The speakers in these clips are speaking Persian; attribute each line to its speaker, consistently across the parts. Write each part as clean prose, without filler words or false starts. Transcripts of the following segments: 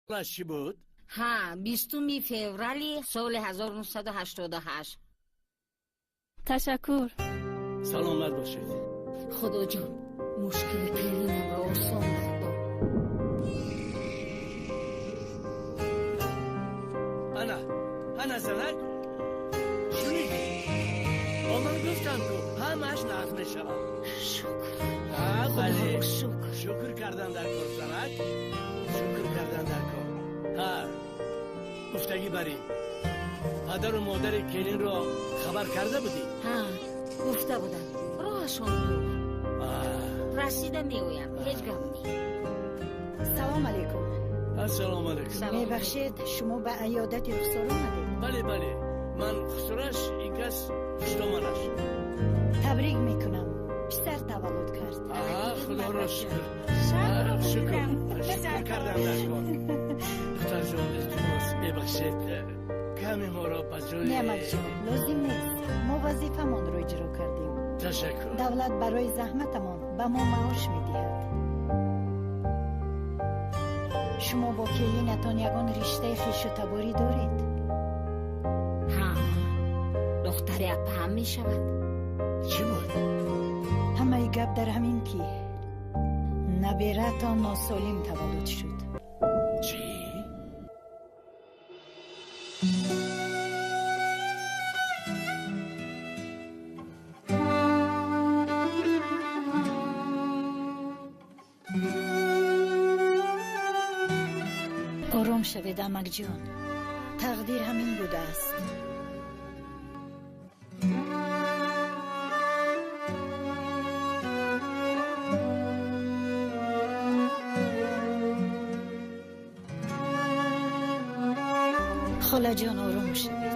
Speaker 1: راش چی بود؟
Speaker 2: ها 20 فوریه سال 1988.
Speaker 3: تشکر.
Speaker 1: سلامت باشید.
Speaker 2: خدا جان مشکل کلینم را آسان خدا.
Speaker 1: انا زنک شنیدی؟ با من گفتم که همش نظم شود.
Speaker 2: شکر.
Speaker 1: بله
Speaker 2: شکر.
Speaker 1: شکر کردن در کار زنک، شکر کردن در کار. گفتگی بریم. پدر و مادر کلین را خبر کرده بودی؟
Speaker 2: گفته بودن راهشون دور. رسیده میویم هیچ گم نی.
Speaker 4: سلام علیکم.
Speaker 1: السلام علیکم.
Speaker 4: میبخشید شما به عیادت رخسار آمدید؟
Speaker 1: بله من خسرش این کس پشتامانش.
Speaker 4: تبریک میکنم پسر تولد کرد.
Speaker 1: خدا را شکر. شکر کردم در کار. دختر جان التماس ببخشید کمی ما را بجای
Speaker 4: نعمت جان لازم نیست، ما وظیفه‌مان را اجرا کردیم.
Speaker 1: تشکر.
Speaker 4: دولت برای زحمتمان به ما معاش میدهد. شما با کلینتان یگان رشته خویش و تباری دارید؟
Speaker 2: دختر اپا هم می شود.
Speaker 1: چی بود؟
Speaker 4: همه گپ در همین که نبیره تا ناسالم تولد شد.
Speaker 1: چی؟
Speaker 4: آرام شوید عمک جان، تقدیر همین بوده است. خاله جان آرام شوید.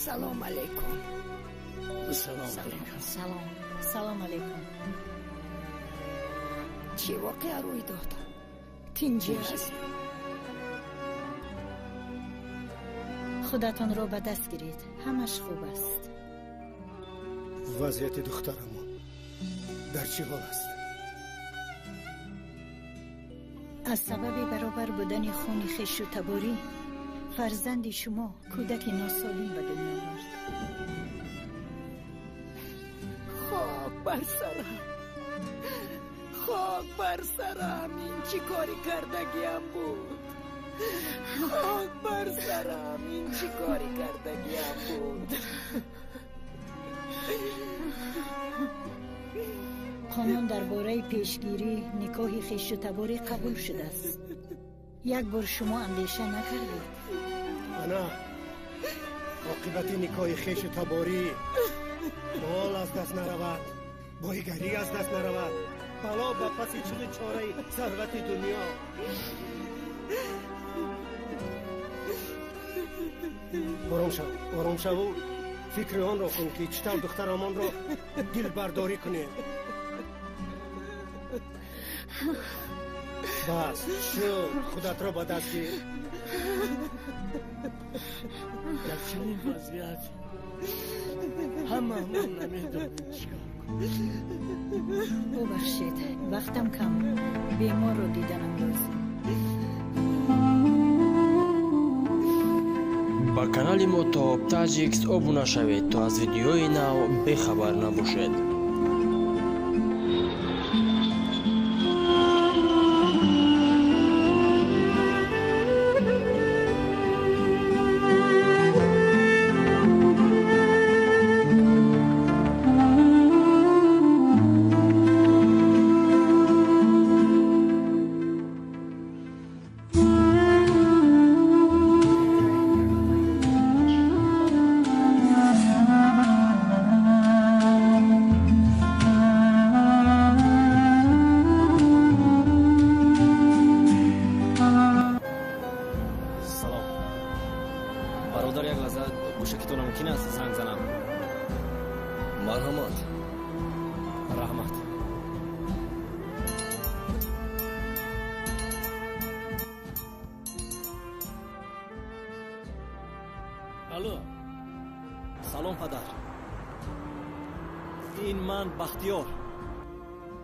Speaker 2: سلام علیکم.
Speaker 4: سلام علیکم.
Speaker 2: چی واقعا روی داد؟ تینجی است.
Speaker 4: خودتان را به دست گیرید، همش خوب است.
Speaker 5: وضعیت دخترمون در چه حال است؟
Speaker 4: از سبب برابر بودن خون خویش و تباری فرزند شما کودک ناسالم به دنیا آورد.
Speaker 2: خاک بر سرم، خاک بر سرم، این چی کاری کردگیم بود؟ خاک بر سرم، این چی کاری کردگیم بود؟
Speaker 4: قانون درباره پیشگیری نکاح خویش و تباری قبول شده است. یک بار شما اندیشه نکردید؟
Speaker 5: انا عاقبت نکاح خویش و تباری مال از دست نرود، بایگری از دست نرود، بلا به پس چه چاره ثروت دنیا. آرام شو و فکر آن را کن که چطور دخترمان را دل برداری کنه. بس شد خودت را با دست گیر.
Speaker 1: در چنین وضعیت همه نمیدونیم چیکار کنیم.
Speaker 4: ببخشید وقتم کم، بیمار رو دیدنم لازم.
Speaker 6: با کانال ما توپ تاجیکس ابونا شوید تا از ویدیوی نو بخبر نباشید.
Speaker 7: برادر یک لحظه گوشکتون ممکن است زنگ زنم؟
Speaker 8: مرحمت
Speaker 1: رحمت. الو.
Speaker 3: سلام پدر. این من بختیار.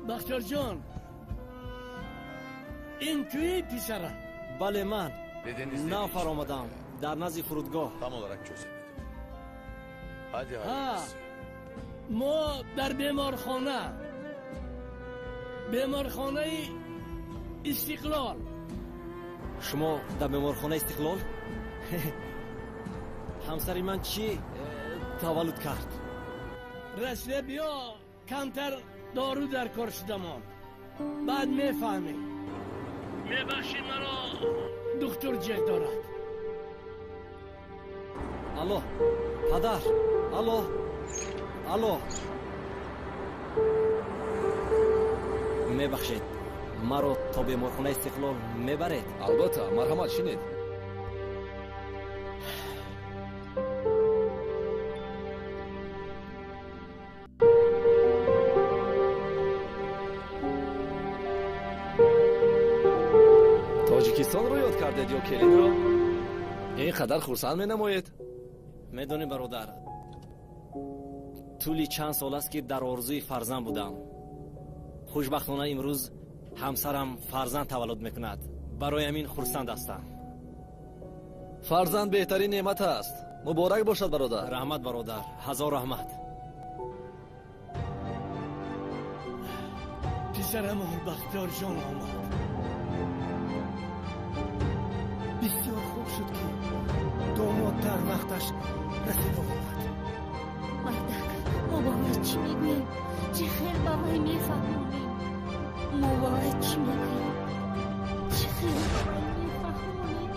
Speaker 1: بختیار جان، این توی پسره؟
Speaker 3: بله من.
Speaker 7: Dedeniz
Speaker 3: نفر آمدم در نزد فرودگاه.
Speaker 7: tam olarak çözemedim. Hadi
Speaker 1: Ha,
Speaker 7: hayırlısı.
Speaker 1: ما در بیمارخانه استقلال.
Speaker 3: شما در بیمارخانه استقلال؟ همسر من چی تولد کرد؟
Speaker 1: رسله بیا کمتر دارو در کار شده ماند. بعد میفهمی. میبخشی مرا دکتر جه دارد.
Speaker 3: الو پدر. الو الو. میبخشید مرا تا بیمارخانه استقلال میبرید؟
Speaker 8: البته مرحمت شنید. тоҷикистонро ёд кардед ё келинро? ин қадар хурсанд менамоед?
Speaker 3: میدونی برادر، طولی چند سال است که در آرزوی فرزند بودم. خوشبختانه امروز همسرم فرزند تولد میکند. برای همین خرسند هستم.
Speaker 8: фарзанд беҳтарин неъмат аст. муборак бошад бародар.
Speaker 3: رحمت برادر، هزار رحمت.
Speaker 1: پسرمان بختیار جان آمد. بسیار خوب شد که داماد در وقتش رسید آمد.
Speaker 2: مردک ما باید چی میگوییم؟ چه خیر بابای میفهمونیم؟ ما باید چی میگوییم؟ چه خیر بابای میفهمونیم؟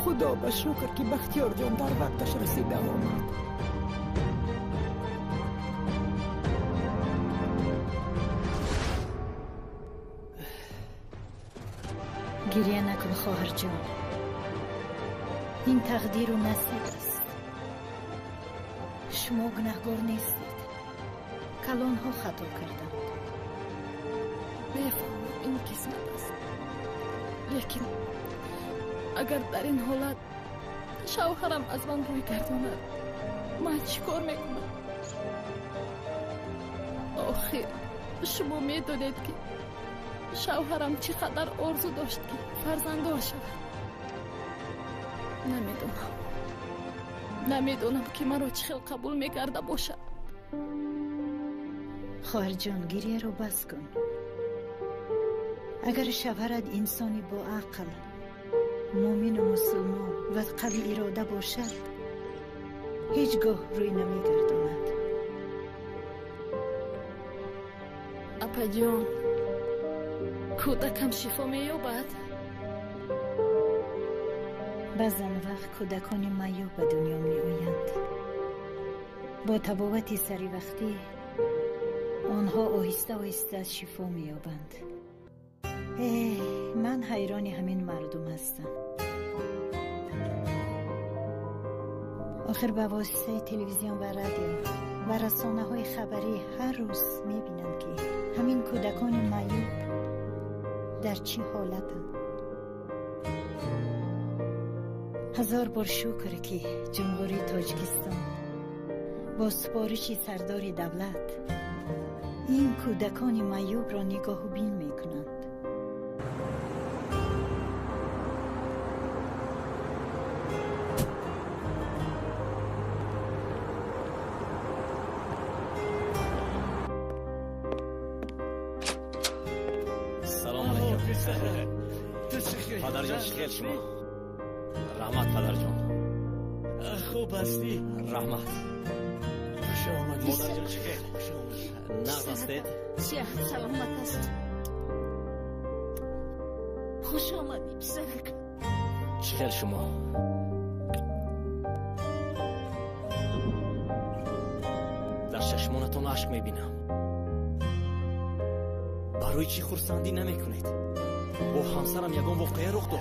Speaker 9: خدا به شکر که بختیار جان در وقتش رسیده آمد.
Speaker 4: گریه نکن خواهر جان. این تقدیر و نصیب است. شما گناهگار نیستید. کلان ها خطا کردند.
Speaker 10: میفهمم این قسمت است، لیکن اگر در این حالت شوهرم از من روی گرداند من چیکار میکنم؟ آخر شما میدونید که شوهرم چقدر آرزو داشت که فرزنددار شود. نمیدونم که مرا چه خیلی قبول میکرده باشد.
Speaker 4: خواهر جان گریه رو بس کن. اگر شوهرت انسانی با عقل، مؤمن و مسلمان و قوی اراده باشد هیچگاه روی نمیگرداند.
Speaker 10: اپا جان، کودکم شفا مییابد؟
Speaker 4: بعضن وقت کودکان معیوب به دنیا می آیند. با تبابت سری وقتی آنها آهسته آهسته از شفا می یابند. من حیران همین مردم هستم. آخر به واسطه تلویزیون و رادیو و رسانه های خبری هر روز می بینم که همین کودکان معیوب در چه حالتند. هزار بار شکر که جمهوری تاجیکستان با سپارش سردار دولت این کودکان معیوب را نگاه و بین می کنند.
Speaker 3: سلام علیکم. پدر جان خیر شما. رحمت پدر جان.
Speaker 1: خوب هستی؟
Speaker 3: رحمت.
Speaker 1: خوش آمدی.
Speaker 3: مادر جان خیر. نقض هستید؟
Speaker 2: صحت سلامت است. خوش آمدی پسرک.
Speaker 3: خیر شما. در چشمانتان اشک میبینم. برای چی خرسندی نمی کنید؟ با همسرم یگان واقعه رخ داد.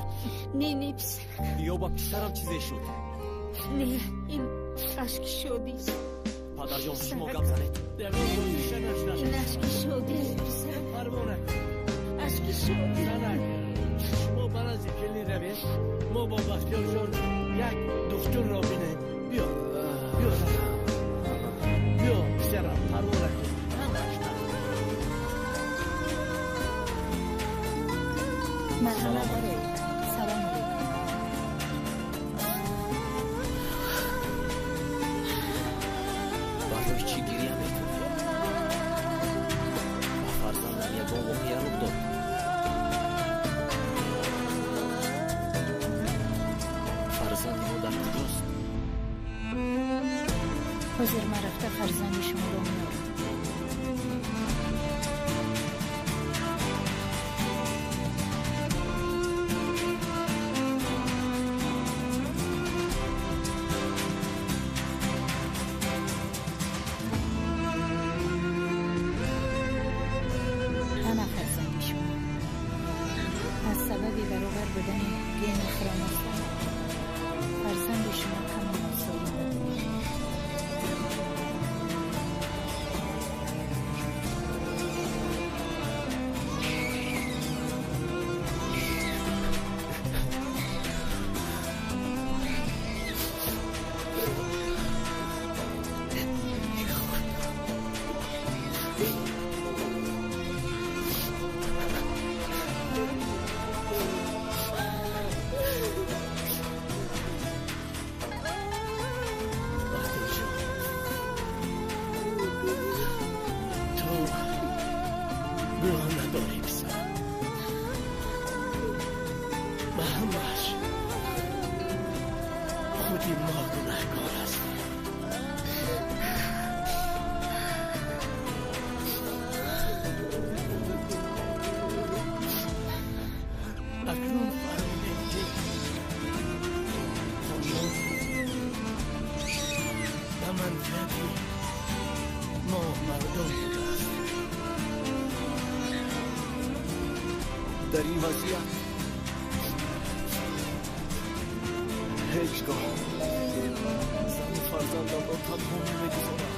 Speaker 2: نه پسرک.
Speaker 3: یا با پسرم چیزی شد؟
Speaker 2: نه، این اشک شدی است.
Speaker 3: پدر جان شما گپ زنید.
Speaker 2: این اشک شادی
Speaker 1: پروانه
Speaker 2: اشک شادی
Speaker 1: ما برازی کلی روید ما با بختیار جان یک دکتر را بینیم. بیا سرم پروانه
Speaker 4: مرحبا برای سلام علیکم.
Speaker 3: برای چی گریه میکنی؟ با فرزندم یکان واقعیه رو داد. فرزند ما در کجاست؟
Speaker 4: حاضر ما رفته فرزند شما رو میارم. همه فرزند شما از سبب برابر بودن گین خراماستا فرزند شما کاملا سالم بود.
Speaker 1: گناه نداری پسر. به همش خودی ما گناهکار هستیم. اکنون فهمیدیم که قانون به منفعت ما مردم بوده است.
Speaker 3: در این وضعیت هیچگاه زن فرزندم را تنها نمیگذارم.